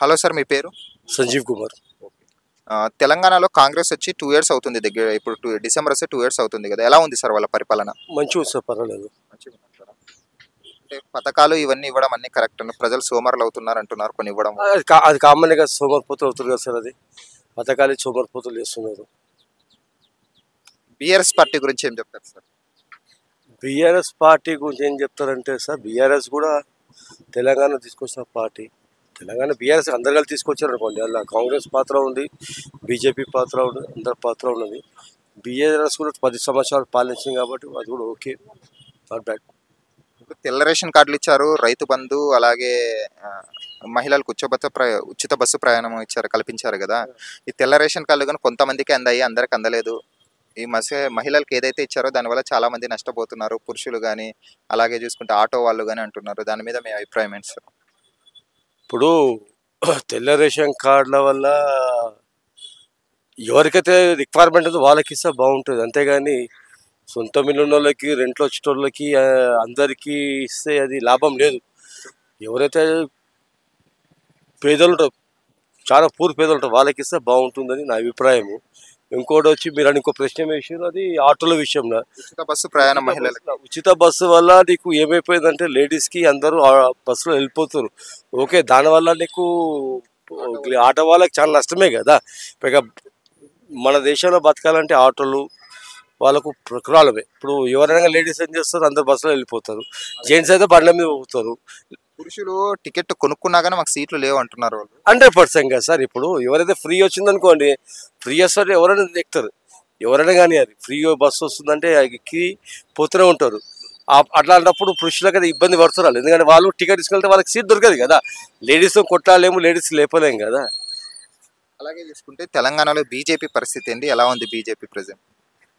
Hello sir, మీ పేరు? సంజీవ్ కుమార్. తెలంగాణలో కాంగ్రెస్ వచ్చి 2 ఇయర్స్ అవుతుంది దగ్గర. ఇప్పుడు డిసెంబర్ వస్తే 2 ఇయర్స్ అవుతుంది కదా. ఎలా ఉంది సార్ వాళ్ళ పరిపాలన? మంచిగా ఉంది సార్, పర్వాలేదు. మంచిగుందంటారా? అంటే పథకాలు ఇవన్నీ ఇవ్వడం అన్ని కరెక్ట్. ప్రజలు సోమరులు అవుతున్నారు అంటున్నారు కొన్ని ఇవ్వడం. అది కామన్గా సోమరిపోతులు అవుతుంది కదా సార్. అది పథకాలు సోమరిపోతులు చేస్తున్నారు. బీఆర్ఎస్ పార్టీ గురించి ఏం చెప్తారు సార్? బీఆర్ఎస్ పార్టీ గురించి ఏం చెప్తారంటే సార్, బీఆర్ఎస్ కూడా తెలంగాణ తీసుకొచ్చిన పార్టీ. తెలంగాణ బీఆర్ఎస్ అందరు కలిసి తీసుకొచ్చారు అనుకోండి. అలా కాంగ్రెస్ పాత్ర ఉంది, బీజేపీ పాత్ర ఉంది, అందరి పాత్ర ఉన్నది. బీఆర్ఎస్ కూడా 10 సంవత్సరాలు పాలించింది కాబట్టి అది కూడా ఓకే, నాట్ బ్యాడ్. తెల్ల రేషన్ కార్డులు ఇచ్చారు, రైతు బంధు, అలాగే మహిళలకు ఉచిత బస్సు ప్రయాణం ఇచ్చారు, కల్పించారు కదా. ఈ తెల్ల రేషన్ కార్డులు కానీ కొంతమందికి అందాయి, అందరికి అందలేదు. ఈ మహిళలకు ఏదైతే ఇచ్చారో దానివల్ల చాలా మంది నష్టపోతున్నారు, పురుషులు కానీ అలాగే చూసుకుంటే ఆటో వాళ్ళు కానీ అంటున్నారు. దాని మీద మీ అభిప్రాయం ఏంటి సార్? ఇప్పుడు తెల్ల రేషన్ కార్డుల వల్ల ఎవరికైతే రిక్వైర్మెంట్ ఉందో వాళ్ళకి ఇస్తే బాగుంటుంది. అంతేగాని సొంత మిల్లున్న వాళ్ళకి, రెంట్లో వచ్చేటోళ్ళకి అందరికీ ఇస్తే అది లాభం లేదు. ఎవరైతే పేదలు ఉంటారో, చాలా పూర్ పేదలు ఉంటారో వాళ్ళకి ఇస్తే బాగుంటుందని నా అభిప్రాయము. ఇంకోటి వచ్చి మీరు ఇంకో ప్రశ్న వేసారు, అది ఆటోల విషయంలో. ఉచిత బస్సు ప్రయాణం మహిళలకు, ఉచిత బస్సు వల్ల నీకు ఏమైపోయిందంటే లేడీస్కి అందరూ బస్సులో వెళ్ళిపోతారు. ఓకే, దానివల్ల నీకు ఆటో వాళ్ళకి చాలా నష్టమే కదా. పైగా మన దేశంలో బతకాలంటే ఆటోలు వాళ్ళకు ప్రాబ్లమే. ఇప్పుడు ఎవరైనా లేడీస్ ఏం చేస్తారు, అందరు బస్సులో వెళ్ళిపోతారు. జెంట్స్ అయితే బండ్ల మీద పోతారు. పురుషులు టికెట్ కొనుక్కున్నా కానీ మాకు సీట్లు లేవు అంటున్నారు వాళ్ళు. 100% కదా సార్. ఇప్పుడు ఎవరైతే ఫ్రీ వచ్చిందనుకోండి, ఫ్రీ వస్తారు, ఎవరైనా ఎక్కుతారు. ఎవరైనా కానీ అది ఫ్రీ బస్సు వస్తుందంటే ఎక్కి పోతూనే ఉంటారు. అట్లాంటప్పుడు పురుషులకు అది ఇబ్బంది పడుతున్నారు. ఎందుకంటే వాళ్ళు టికెట్ తీసుకెళ్తే వాళ్ళకి సీట్ దొరకదు కదా. లేడీస్ కొట్టాలేము, లేడీస్ లేపలేము కదా. అలాగే చూసుకుంటే తెలంగాణలో బీజేపీ పరిస్థితి ఏంటి, ఎలా ఉంది బీజేపీ ప్రజెంట్?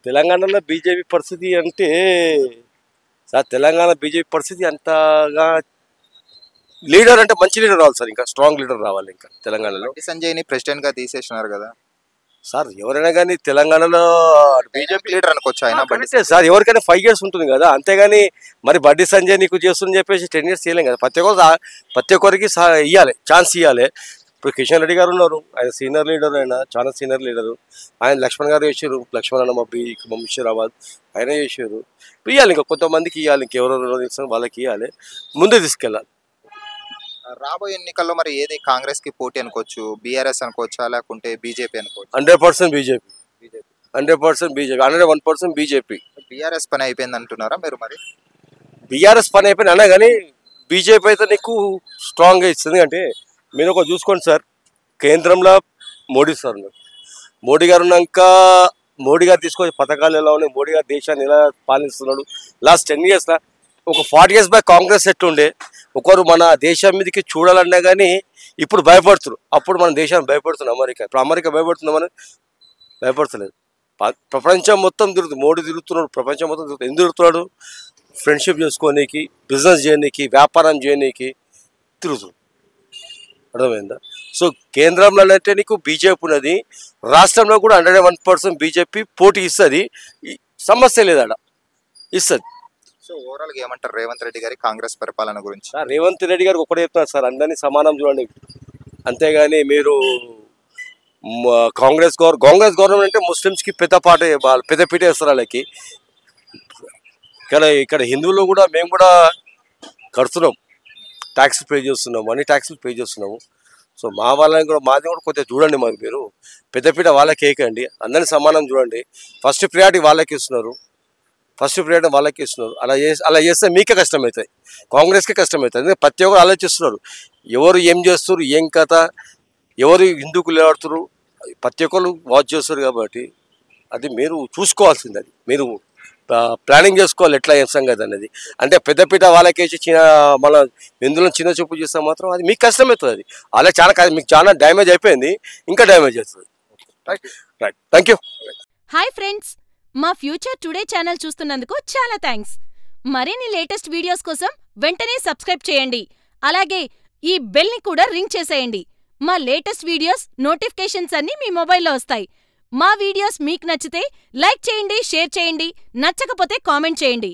తెలంగాణలో బీజేపీ పరిస్థితి అంటే సార్, తెలంగాణ బీజేపీ పరిస్థితి అంతగా లీడర్ అంటే మంచి లీడర్ రావాలి సార్, ఇంకా స్ట్రాంగ్ లీడర్ రావాలి. ఇంకా తెలంగాణలో సంజయ్ని ప్రెసిడెంట్ గా తీసేసినారు కదా సార్. ఎవరైనా కానీ తెలంగాణలో బీజేపీ లీడర్ అనుకోవచ్చు ఆయన సార్. ఎవరికైనా 5 years ఉంటుంది కదా. అంతేగాని మరి బండి సంజయ్ నీకు చేస్తుందని చెప్పేసి 10 years చేయలేం కదా. ప్రతి ఒక్కరికి ఇవ్వాలి, ఛాన్స్ ఇవ్వాలి. ఇప్పుడు కిషన్ రెడ్డి గారు ఉన్నారు, ఆయన సీనియర్ లీడర్, ఆయన చాలా సీనియర్ లీడరు. ఆయన లక్ష్మణ్ గారు చేశారు, లక్ష్మణ్ అన్న ముషీరాబాద్ ఆయన చేశారు. ఇవ్వాలి, ఇంకా కొంతమందికి ఇవ్వాలి, ఇంకెవరెవరో తెలుసు వాళ్ళకి ఇవ్వాలి, ముందే తీసుకెళ్ళాలి. రాబోయే ఎన్నికల్లో మరి ఏది కాంగ్రెస్ కి పోటీ అనుకోవచ్చు, బీఆర్ఎస్ అనుకోవచ్చా, లేకుంటే బీజేపీ అనుకోవచ్చు? 100% బీజేపీ, 100% బీజేపీ, 101% బీజేపీ. బీఆర్ఎస్ పని అయిపోయింది అంటున్నారా మీరు? మరి బీఆర్ఎస్ పని అయిపోయింది అన్నా కానీ బీజేపీ అయితే నీకు స్ట్రాంగ్గా ఇస్తుంది. అంటే మీరు ఒక చూసుకోండి సార్, కేంద్రంలో మోడీ సార్ ఉన్నారు. మోడీ గారు ఉన్నాక మోడీ గారు తీసుకొచ్చే పథకాలు ఎలా ఉన్నాయి, మోడీ గారు దేశాన్ని ఎలా పాలిస్తున్నాడు. లాస్ట్ 10 yearsలో ఒక 40 years బ్యాక్ కాంగ్రెస్ ఎట్టుండే, ఒకరు మన దేశం మీదకి చూడాలన్నా కానీ ఇప్పుడు భయపడుతున్నారు. అప్పుడు మన దేశాన్ని భయపడుతున్నాం అమెరికా. ఇప్పుడు అమెరికా భయపడుతున్నామని భయపడతలేదు. ప్రపంచం మొత్తం తిరుగుతుంది, మోడీ తిరుగుతున్నాడు, ప్రపంచం మొత్తం తిరుగుతుంది. ఎందుకు తిరుగుతున్నాడు? ఫ్రెండ్షిప్ చేసుకోనీకి, బిజినెస్ చేయనీకి, వ్యాపారం చేయనీకి తిరుగుతున్నాడు. అర్థమైందా? సో కేంద్రంలో అంటే నీకు బీజేపీ ఉన్నది, రాష్ట్రంలో కూడా 101% బీజేపీ పోటీ ఇస్తుంది. సమస్య లేదాడ, ఇస్తుంది. సో ఓవరాల్ గా ఏమంటారు రేవంత్ రెడ్డి గారి కాంగ్రెస్ పరిపాలన గురించి? రేవంత్ రెడ్డి గారికి ఒకటే చెప్తున్నారు సార్, అందరినీ సమానం చూడండి. అంతేగాని మీరు కాంగ్రెస్ గవర్నమెంట్ అంటే ముస్లిమ్స్కి పెద్దపీట వేస్తారు వాళ్ళకి. ఇక్కడ హిందువులు కూడా మేము కూడా కడుతున్నాం, ట్యాక్స్ పే చేస్తున్నాము, అన్ని ట్యాక్స్లు పే చేస్తున్నాము. సో వాళ్ళని కూడా మాది కూడా కొద్దిగా చూడండి. మరి మీరు పెద్దపీట వాళ్ళకి వేయకండి, అందరినీ సమానం చూడండి. ఫస్ట్ ప్రియారిటీ వాళ్ళకి ఇస్తున్నారు, అలా చేస్తే మీకే కష్టమవుతాయి, కాంగ్రెస్కే కష్టమవుతుంది. ప్రతి ఒక్కరు ఆలోచిస్తున్నారు, ఎవరు ఏం చేస్తారు, ఏం కథ, ఎవరు హిందూకు లేడుతున్నారు, ప్రతి ఒక్కరు వాచ్ చేస్తారు. కాబట్టి అది మీరు చూసుకోవాల్సింది, అది మీరు ప్లానింగ్ చేసుకోవాలి ఎట్లా ఏం సంగతి అనేది. అంటే పెద్దపీట వాళ్ళకేసి మన ఎందులో చిన్న చూపు చేస్తే మాత్రం అది మీకు కష్టమవుతుంది. అది అలా మీకు చాలా డ్యామేజ్ అయిపోయింది, ఇంకా డ్యామేజ్ అవుతుంది. Right, thank you. Hi friends, మా ఫ్యూచర్ టుడే ఛానల్ చూస్తున్నందుకు చాలా థ్యాంక్స్. మరిన్ని లేటెస్ట్ వీడియోస్ కోసం వెంటనే సబ్స్క్రైబ్ చేయండి. అలాగే ఈ బెల్ ని కూడా రింగ్ చేసేయండి. మా లేటెస్ట్ వీడియోస్ నోటిఫికేషన్స్ అన్నీ మీ మొబైల్లో వస్తాయి. మా వీడియోస్ మీకు నచ్చితే లైక్ చేయండి, షేర్ చేయండి, నచ్చకపోతే కామెంట్ చేయండి.